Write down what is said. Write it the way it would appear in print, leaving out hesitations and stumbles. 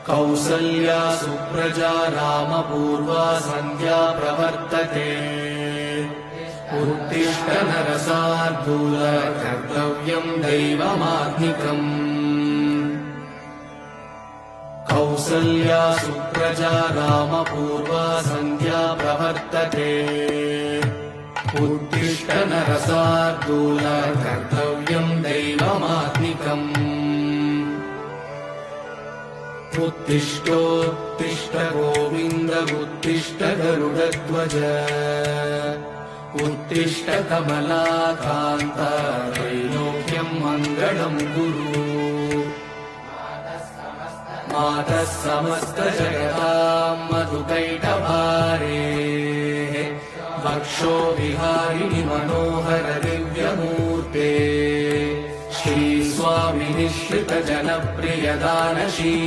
कौसल्या सुप्रजा रामपूर्वा सन्ध्या प्रवर्तते उत्तिष्ठ नरशार्दूल कर्तव्यम् दैवमात्मिकम् कौसल्या सुप्रजा रामपूर्वा सन्ध्या प्रवर्तते उत्तिष्ठ नरशार्दूल कर्तव्यम् दैवमात्मिकम् उत्तिष्ठोत्तिष्ठ गोविन्द उत्तिष्ठ गरुडध्वज उत्तिष्ठ कमलाकान्त त्रैलोक्यम् मङ्गलम् कुरु मातः समस्त जगताम् मधुकैटभारे वक्षो विहारिणि मनोहर दिव्यमूर्ते श्री स्वामी निःश्रित जनप्रिय दानशील